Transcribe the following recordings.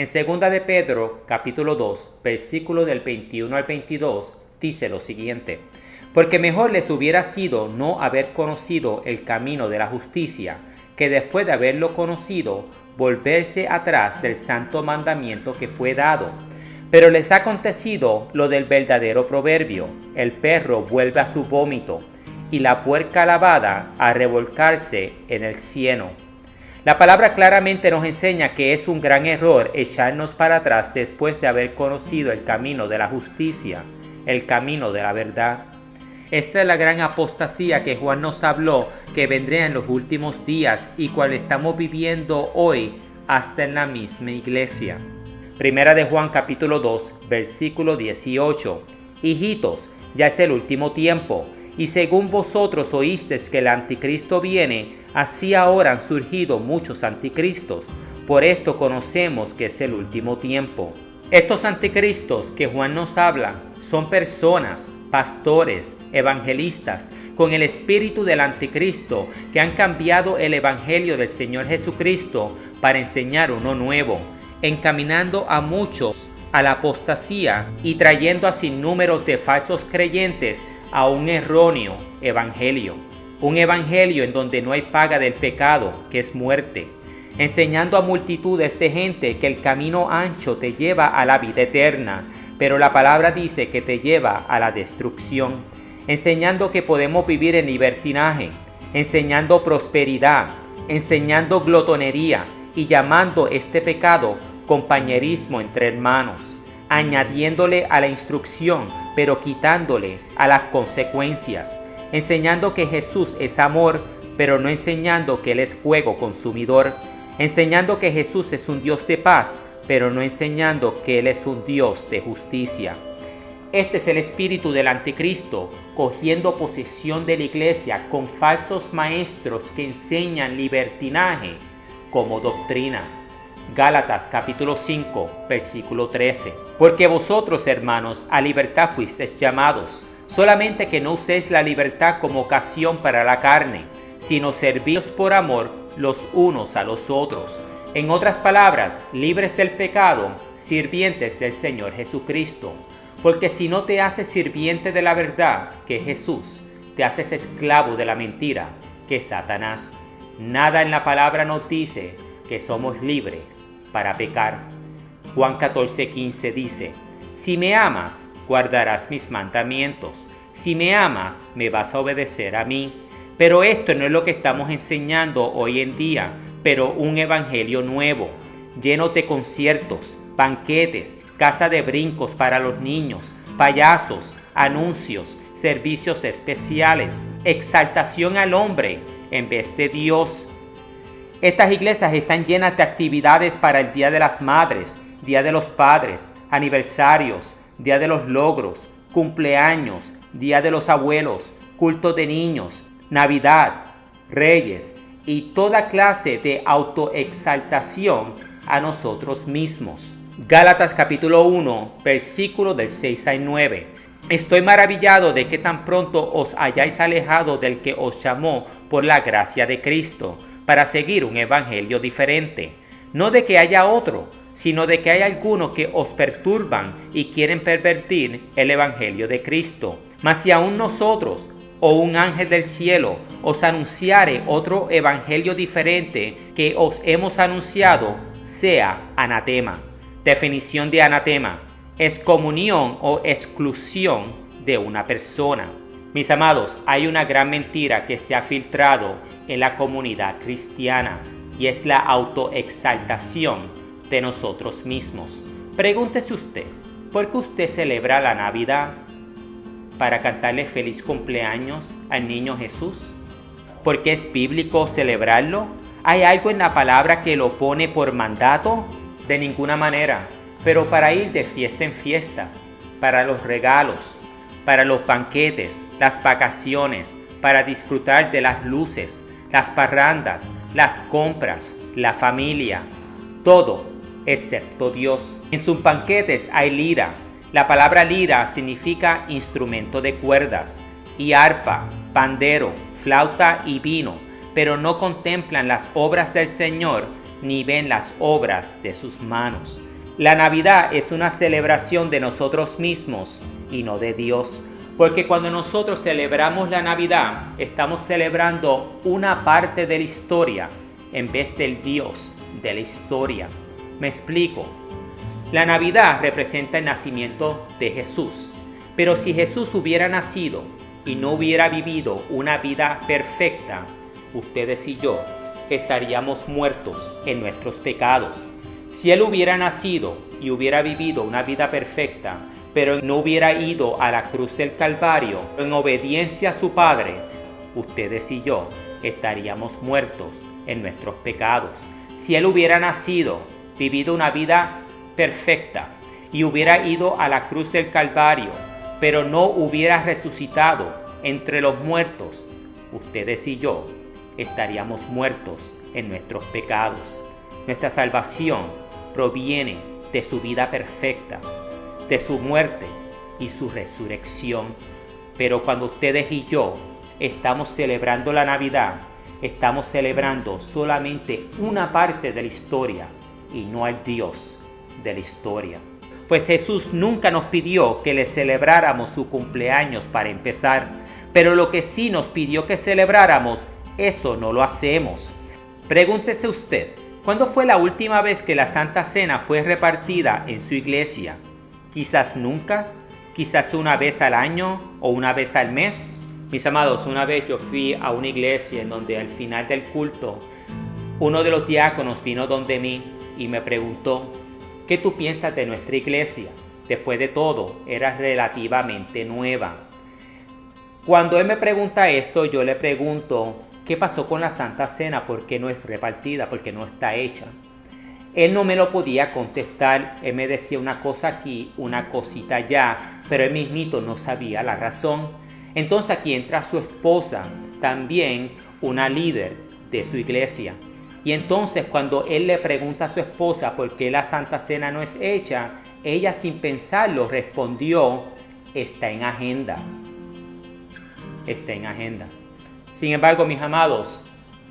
En 2 de Pedro, capítulo 2, versículo del 21 al 22, dice lo siguiente: porque mejor les hubiera sido no haber conocido el camino de la justicia, que después de haberlo conocido, volverse atrás del santo mandamiento que fue dado. Pero les ha acontecido lo del verdadero proverbio: el perro vuelve a su vómito, y la puerca lavada a revolcarse en el cieno. La palabra claramente nos enseña que es un gran error echarnos para atrás después de haber conocido el camino de la justicia, el camino de la verdad. Esta es la gran apostasía que Juan nos habló que vendría en los últimos días y cual estamos viviendo hoy hasta en la misma iglesia. Primera de Juan capítulo 2, versículo 18. Hijitos, ya es el último tiempo, y según vosotros oísteis que el anticristo viene, así ahora han surgido muchos anticristos. Por esto conocemos que es el último tiempo. Estos anticristos que Juan nos habla son personas, pastores, evangelistas, con el espíritu del anticristo que han cambiado el evangelio del Señor Jesucristo para enseñar uno nuevo, encaminando a muchos a la apostasía y trayendo a sinnúmeros de falsos creyentes a un erróneo evangelio. Un evangelio en donde no hay paga del pecado, que es muerte, enseñando a multitudes de gente que el camino ancho te lleva a la vida eterna, pero la palabra dice que te lleva a la destrucción, enseñando que podemos vivir en libertinaje, enseñando prosperidad, enseñando glotonería y llamando este pecado compañerismo entre hermanos, añadiéndole a la instrucción, pero quitándole a las consecuencias, enseñando que Jesús es amor, pero no enseñando que Él es fuego consumidor, enseñando que Jesús es un Dios de paz, pero no enseñando que Él es un Dios de justicia. Este es el espíritu del anticristo, cogiendo posesión de la iglesia con falsos maestros que enseñan libertinaje como doctrina. Gálatas capítulo 5, versículo 13. Porque vosotros, hermanos, a libertad fuisteis llamados, solamente que no uséis la libertad como ocasión para la carne, sino servíos por amor los unos a los otros. En otras palabras, libres del pecado, sirvientes del Señor Jesucristo. Porque si no te haces sirviente de la verdad, que es Jesús, te haces esclavo de la mentira, que es Satanás. Nada en la palabra nos dice que somos libres para pecar. Juan 14:15 dice: si me amas, guardarás mis mandamientos. Si me amas, me vas a obedecer a mí. Pero esto no es lo que estamos enseñando hoy en día, pero un evangelio nuevo, lleno de conciertos, banquetes, casa de brincos para los niños, payasos, anuncios, servicios especiales, exaltación al hombre en vez de Dios. Estas iglesias están llenas de actividades para el Día de las Madres, Día de los Padres, aniversarios, Día de los Logros, cumpleaños, Día de los Abuelos, cultos de niños, Navidad, Reyes y toda clase de autoexaltación a nosotros mismos. Gálatas capítulo 1, versículos del 6 al 9. Estoy maravillado de que tan pronto os hayáis alejado del que os llamó por la gracia de Cristo, para seguir un evangelio diferente. No de que haya otro, sino de que hay algunos que os perturban y quieren pervertir el evangelio de Cristo. Mas si aún nosotros, o un ángel del cielo, os anunciare otro evangelio diferente que os hemos anunciado, sea anatema. Definición de anatema: excomunión o exclusión de una persona. Mis amados, hay una gran mentira que se ha filtrado en la comunidad cristiana y es la autoexaltación de nosotros mismos. Pregúntese usted, ¿por qué usted celebra la Navidad? ¿Para cantarle feliz cumpleaños al niño Jesús? ¿Por qué es bíblico celebrarlo? ¿Hay algo en la palabra que lo pone por mandato? De ninguna manera, pero para ir de fiesta en fiestas, para los regalos, para los banquetes, las vacaciones, para disfrutar de las luces, las parrandas, las compras, la familia, todo excepto Dios. En sus banquetes hay lira. La palabra lira significa instrumento de cuerdas, y arpa, pandero, flauta y vino, pero no contemplan las obras del Señor ni ven las obras de sus manos. La Navidad es una celebración de nosotros mismos y no de Dios. Porque cuando nosotros celebramos la Navidad, estamos celebrando una parte de la historia en vez del Dios de la historia. Me explico. La Navidad representa el nacimiento de Jesús. Pero si Jesús hubiera nacido y no hubiera vivido una vida perfecta, ustedes y yo estaríamos muertos en nuestros pecados. Si Él hubiera nacido y hubiera vivido una vida perfecta, pero no hubiera ido a la cruz del Calvario en obediencia a su Padre, ustedes y yo estaríamos muertos en nuestros pecados. Si Él hubiera nacido, vivido una vida perfecta y hubiera ido a la cruz del Calvario, pero no hubiera resucitado entre los muertos, ustedes y yo estaríamos muertos en nuestros pecados. Nuestra salvación proviene de su vida perfecta, de su muerte y su resurrección. Pero cuando ustedes y yo estamos celebrando la Navidad, estamos celebrando solamente una parte de la historia y no al Dios de la historia. Pues Jesús nunca nos pidió que le celebráramos su cumpleaños para empezar, pero lo que sí nos pidió que celebráramos, eso no lo hacemos. Pregúntese usted, ¿cuándo fue la última vez que la Santa Cena fue repartida en su iglesia? Quizás nunca, quizás una vez al año o una vez al mes. Mis amados, una vez yo fui a una iglesia en donde al final del culto, uno de los diáconos vino donde mí y me preguntó, ¿qué tú piensas de nuestra iglesia? Después de todo, era relativamente nueva. Cuando él me pregunta esto, yo le pregunto, ¿qué pasó con la Santa Cena? ¿Por qué no es repartida? ¿Por qué no está hecha? Él no me lo podía contestar. Él me decía una cosa aquí, una cosita allá, pero él mismito no sabía la razón. Entonces aquí entra su esposa, también una líder de su iglesia. Y entonces cuando él le pregunta a su esposa por qué la Santa Cena no es hecha, ella sin pensarlo respondió, está en agenda. Está en agenda. Sin embargo, mis amados,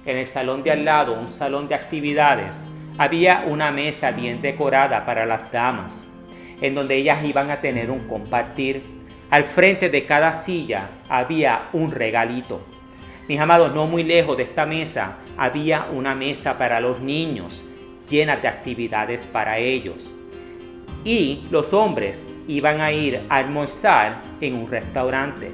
en el salón de al lado, un salón de actividades, había una mesa bien decorada para las damas, en donde ellas iban a tener un compartir. Al frente de cada silla había un regalito. Mis amados, no muy lejos de esta mesa había una mesa para los niños, llena de actividades para ellos. Y los hombres iban a ir a almorzar en un restaurante.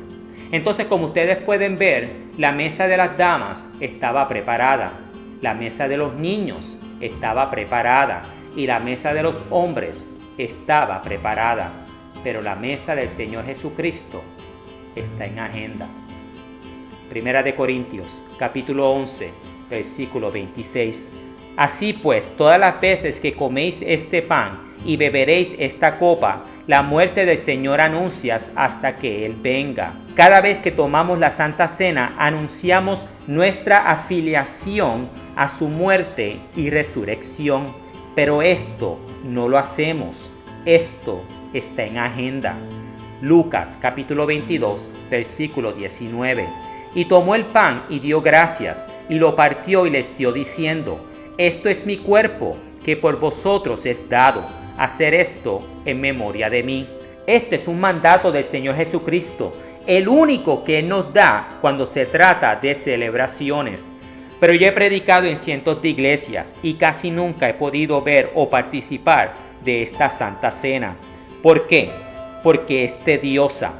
Entonces, como ustedes pueden ver, la mesa de las damas estaba preparada, la mesa de los niños estaba preparada y la mesa de los hombres estaba preparada. Pero la mesa del Señor Jesucristo está en agenda. Primera de Corintios, capítulo 11, versículo 26. Así pues, todas las veces que coméis este pan y beberéis esta copa, la muerte del Señor anuncias hasta que Él venga. Cada vez que tomamos la Santa Cena, anunciamos nuestra afiliación a su muerte y resurrección. Pero esto no lo hacemos. Esto está en agenda. Lucas capítulo 22, versículo 19. Y tomó el pan y dio gracias, y lo partió y les dio diciendo, esto es mi cuerpo, que por vosotros es dado. Hacer esto en memoria de mí. Este es un mandato del Señor Jesucristo, el único que Él nos da cuando se trata de celebraciones. Pero yo he predicado en cientos de iglesias y casi nunca he podido ver o participar de esta Santa Cena. ¿Por qué? Porque es tediosa.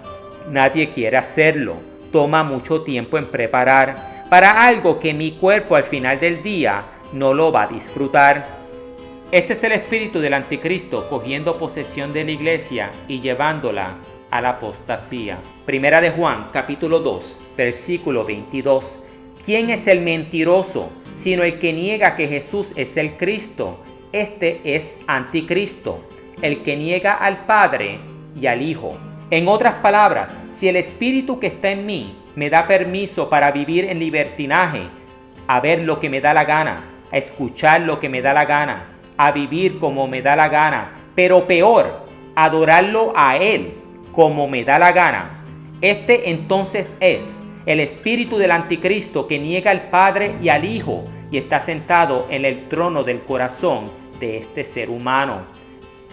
Nadie quiere hacerlo. Toma mucho tiempo en preparar para algo que mi cuerpo al final del día no lo va a disfrutar. Este es el espíritu del anticristo cogiendo posesión de la iglesia y llevándola a la apostasía. Primera de Juan, capítulo 2, versículo 22. ¿Quién es el mentiroso, sino el que niega que Jesús es el Cristo? Este es anticristo, el que niega al Padre y al Hijo. En otras palabras, si el espíritu que está en mí me da permiso para vivir en libertinaje, a ver lo que me da la gana, a escuchar lo que me da la gana, a vivir como me da la gana, pero peor, adorarlo a Él como me da la gana. Este entonces es el espíritu del anticristo que niega al Padre y al Hijo y está sentado en el trono del corazón de este ser humano.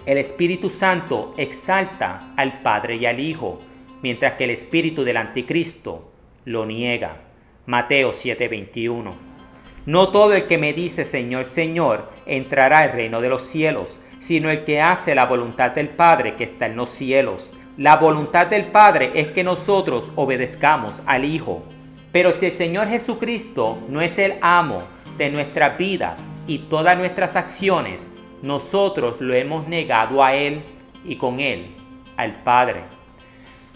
El Espíritu Santo exalta al Padre y al Hijo, mientras que el espíritu del anticristo lo niega. Mateo 7:21. No todo el que me dice Señor, Señor, entrará al reino de los cielos, sino el que hace la voluntad del Padre que está en los cielos. La voluntad del Padre es que nosotros obedezcamos al Hijo. Pero si el Señor Jesucristo no es el amo de nuestras vidas y todas nuestras acciones, nosotros lo hemos negado a Él y con Él al Padre.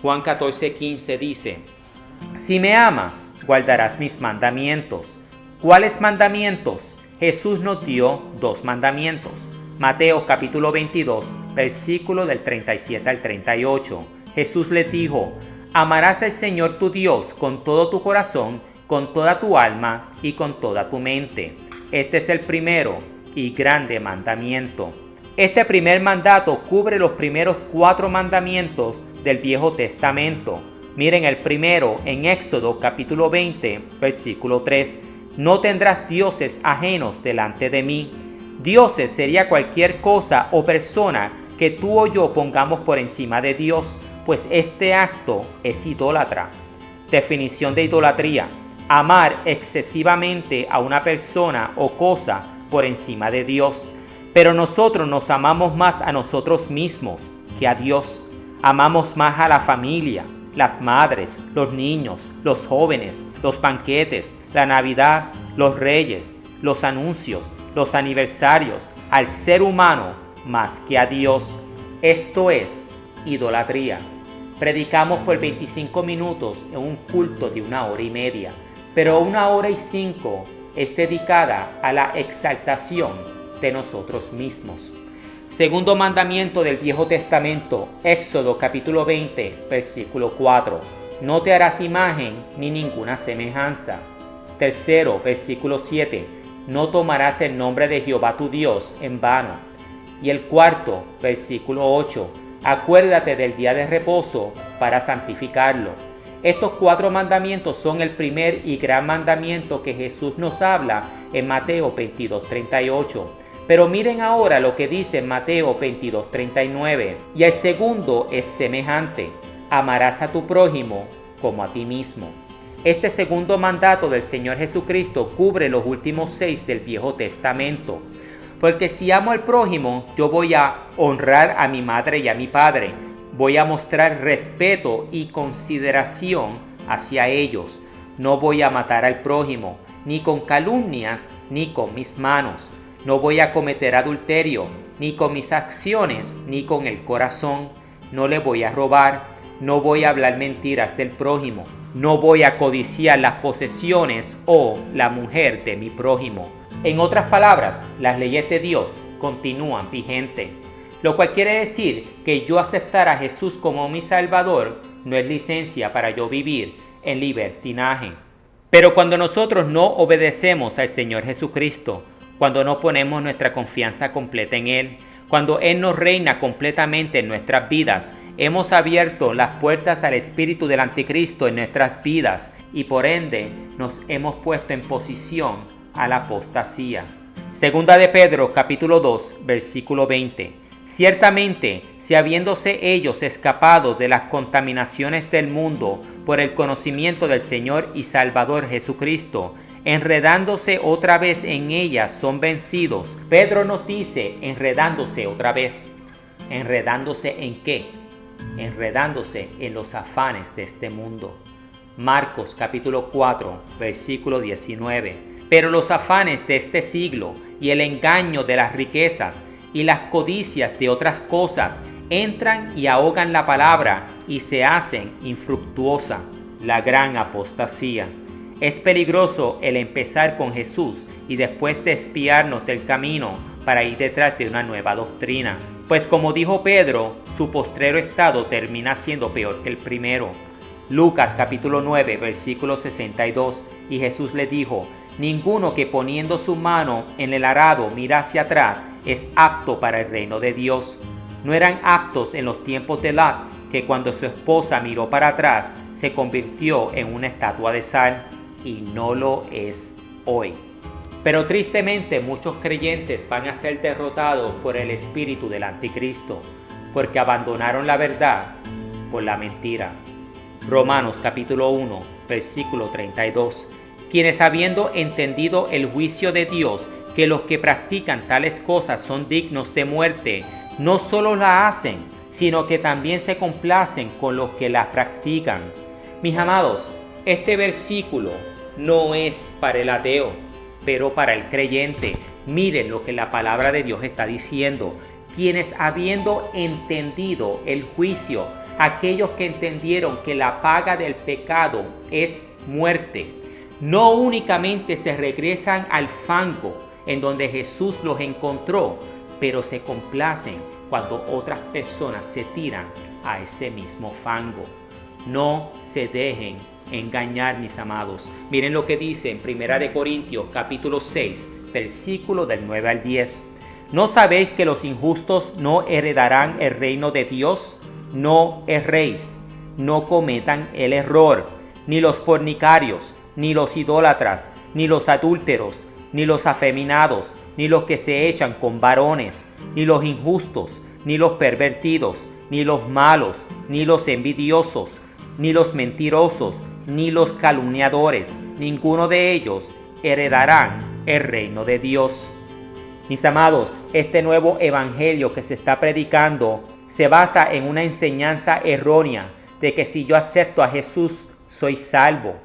Juan 14:15 dice: Si me amas, guardarás mis mandamientos. ¿Cuáles mandamientos? Jesús nos dio 2 mandamientos. Mateo capítulo 22, versículo del 37 al 38. Jesús les dijo: Amarás al Señor tu Dios con todo tu corazón, con toda tu alma y con toda tu mente. Este es el primero y grande mandamiento. Este primer mandato cubre los primeros 4 mandamientos del Viejo Testamento. Miren el primero en Éxodo capítulo 20, versículo 3. No tendrás dioses ajenos delante de mí. Dioses sería cualquier cosa o persona que tú o yo pongamos por encima de Dios, pues este acto es idólatra. Definición de idolatría: amar excesivamente a una persona o cosa por encima de Dios. Pero nosotros nos amamos más a nosotros mismos que a Dios. Amamos más a la familia, las madres, los niños, los jóvenes, los banquetes, la Navidad, los reyes, los anuncios, los aniversarios, al ser humano más que a Dios. Esto es idolatría. Predicamos por 25 minutos en un culto de 1 hora y media, pero 1 hora y 5 es dedicada a la exaltación de nosotros mismos. Segundo mandamiento del Viejo Testamento, Éxodo capítulo 20, versículo 4. No te harás imagen ni ninguna semejanza. Tercero, versículo 7. No tomarás el nombre de Jehová tu Dios en vano. Y el cuarto, versículo 8. Acuérdate del día de reposo para santificarlo. Estos 4 mandamientos son el primer y gran mandamiento que Jesús nos habla en Mateo 22:38. Pero miren ahora lo que dice en Mateo 22:39. Y el segundo es semejante: amarás a tu prójimo como a ti mismo. Este segundo mandato del Señor Jesucristo cubre los últimos 6 del Viejo Testamento. Porque si amo al prójimo, yo voy a honrar a mi madre y a mi padre. Voy a mostrar respeto y consideración hacia ellos. No voy a matar al prójimo, ni con calumnias, ni con mis manos. No voy a cometer adulterio, ni con mis acciones, ni con el corazón. No le voy a robar, no voy a hablar mentiras del prójimo. No voy a codiciar las posesiones o la mujer de mi prójimo. En otras palabras, las leyes de Dios continúan vigentes. Lo cual quiere decir que yo aceptar a Jesús como mi Salvador no es licencia para yo vivir en libertinaje. Pero cuando nosotros no obedecemos al Señor Jesucristo, cuando no ponemos nuestra confianza completa en Él, cuando Él nos reina completamente en nuestras vidas, hemos abierto las puertas al espíritu del anticristo en nuestras vidas y por ende nos hemos puesto en posición a la apostasía. Segunda de Pedro capítulo 2 versículo 20. Ciertamente, si habiéndose ellos escapado de las contaminaciones del mundo por el conocimiento del Señor y Salvador Jesucristo, enredándose otra vez en ellas son vencidos. Pedro nos dice enredándose otra vez. ¿Enredándose en qué? Enredándose en los afanes de este mundo. Marcos capítulo 4 versículo 19. Pero los afanes de este siglo y el engaño de las riquezas y las codicias de otras cosas entran y ahogan la palabra y se hacen infructuosa. La gran apostasía. Es peligroso el empezar con Jesús y después desviarnos del camino para ir detrás de una nueva doctrina. Pues como dijo Pedro, su postrero estado termina siendo peor que el primero. Lucas capítulo 9 versículo 62. Y Jesús le dijo: ninguno que poniendo su mano en el arado mira hacia atrás es apto para el reino de Dios. No eran aptos en los tiempos de Lot, que cuando su esposa miró para atrás se convirtió en una estatua de sal, y no lo es hoy. Pero tristemente muchos creyentes van a ser derrotados por el espíritu del anticristo, porque abandonaron la verdad por la mentira. Romanos capítulo 1, versículo 32. Quienes habiendo entendido el juicio de Dios, que los que practican tales cosas son dignos de muerte, no solo la hacen, sino que también se complacen con los que las practican. Mis amados, este versículo no es para el ateo, pero para el creyente. Miren lo que la palabra de Dios está diciendo. Quienes habiendo entendido el juicio, aquellos que entendieron que la paga del pecado es muerte, no únicamente se regresan al fango en donde Jesús los encontró, pero se complacen cuando otras personas se tiran a ese mismo fango. No se dejen engañar, mis amados. Miren lo que dice en 1 Corintios capítulo 6, versículo del 9 al 10. ¿No sabéis que los injustos no heredarán el reino de Dios? No erréis, no cometan el error, ni los fornicarios, ni los idólatras, ni los adúlteros, ni los afeminados, ni los que se echan con varones, ni los injustos, ni los pervertidos, ni los malos, ni los envidiosos, ni los mentirosos, ni los calumniadores, ninguno de ellos heredarán el reino de Dios. Mis amados, este nuevo evangelio que se está predicando se basa en una enseñanza errónea de que si yo acepto a Jesús, soy salvo.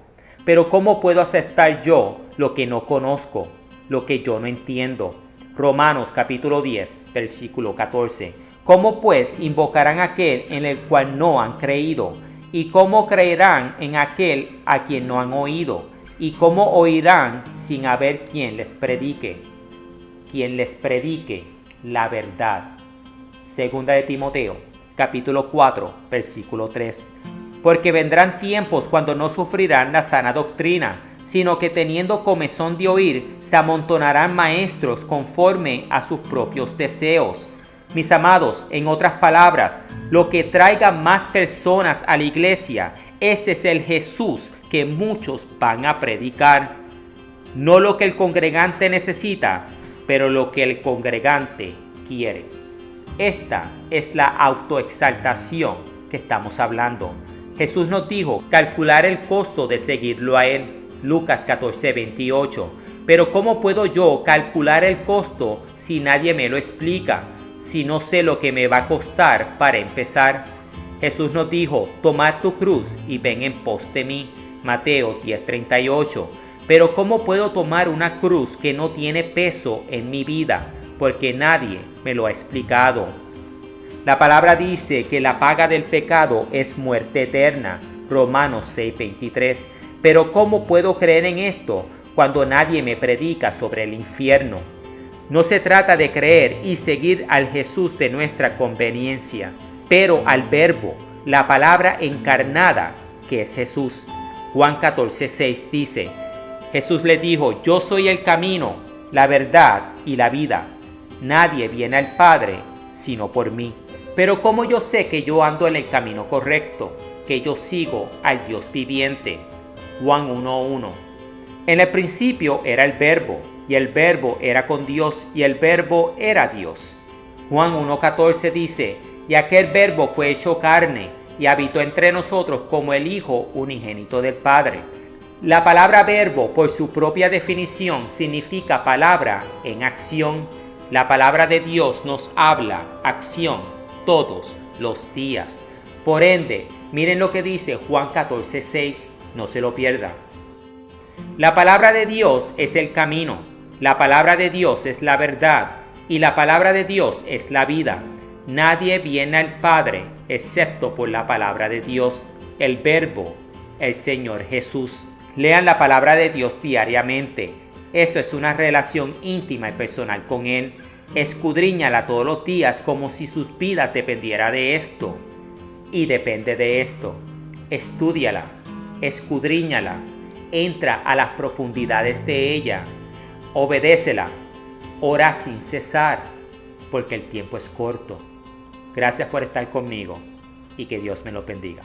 Pero ¿cómo puedo aceptar yo lo que no conozco, lo que yo no entiendo? Romanos capítulo 10, versículo 14. ¿Cómo pues invocarán a aquel en el cual no han creído? ¿Y cómo creerán en aquel a quien no han oído? ¿Y cómo oirán sin haber quien les predique? Quien les predique la verdad. Segunda de Timoteo, capítulo 4, versículo 3. Porque vendrán tiempos cuando no sufrirán la sana doctrina, sino que teniendo comezón de oír, se amontonarán maestros conforme a sus propios deseos. Mis amados, en otras palabras, lo que traiga más personas a la iglesia, ese es el Jesús que muchos van a predicar. No lo que el congregante necesita, pero lo que el congregante quiere. Esta es la autoexaltación que estamos hablando. Jesús nos dijo calcular el costo de seguirlo a Él. Lucas 14, 28. Pero ¿cómo puedo yo calcular el costo si nadie me lo explica? Si no sé lo que me va a costar para empezar. Jesús nos dijo, tomad tu cruz y ven en pos de mí. Mateo 10, 38. Pero ¿cómo puedo tomar una cruz que no tiene peso en mi vida? Porque nadie me lo ha explicado. La palabra dice que la paga del pecado es muerte eterna. Romanos 6, 23. Pero ¿cómo puedo creer en esto cuando nadie me predica sobre el infierno? No se trata de creer y seguir al Jesús de nuestra conveniencia, pero al Verbo, la palabra encarnada, que es Jesús. Juan 14, 6 dice, Jesús le dijo, yo soy el camino, la verdad y la vida. Nadie viene al Padre sino por mí. Pero ¿cómo yo sé que yo ando en el camino correcto, que yo sigo al Dios viviente? Juan 1:1. En el principio era el Verbo, y el Verbo era con Dios, y el Verbo era Dios. Juan 1:14 dice, y aquel Verbo fue hecho carne, y habitó entre nosotros como el Hijo unigénito del Padre. La palabra verbo, por su propia definición, significa palabra en acción. La palabra de Dios nos habla acción todos los días. Por ende, miren lo que dice Juan 14:6, no se lo pierda. La palabra de Dios es el camino, la palabra de Dios es la verdad y la palabra de Dios es la vida. Nadie viene al Padre excepto por la palabra de Dios, el Verbo, el Señor Jesús. Lean la palabra de Dios diariamente. Eso es una relación íntima y personal con Él. Escudriñala todos los días como si sus vidas dependiera de esto. Y depende de esto. Estúdiala, escudriñala, entra a las profundidades de ella, obedécela, ora sin cesar, porque el tiempo es corto. Gracias por estar conmigo y que Dios me lo bendiga.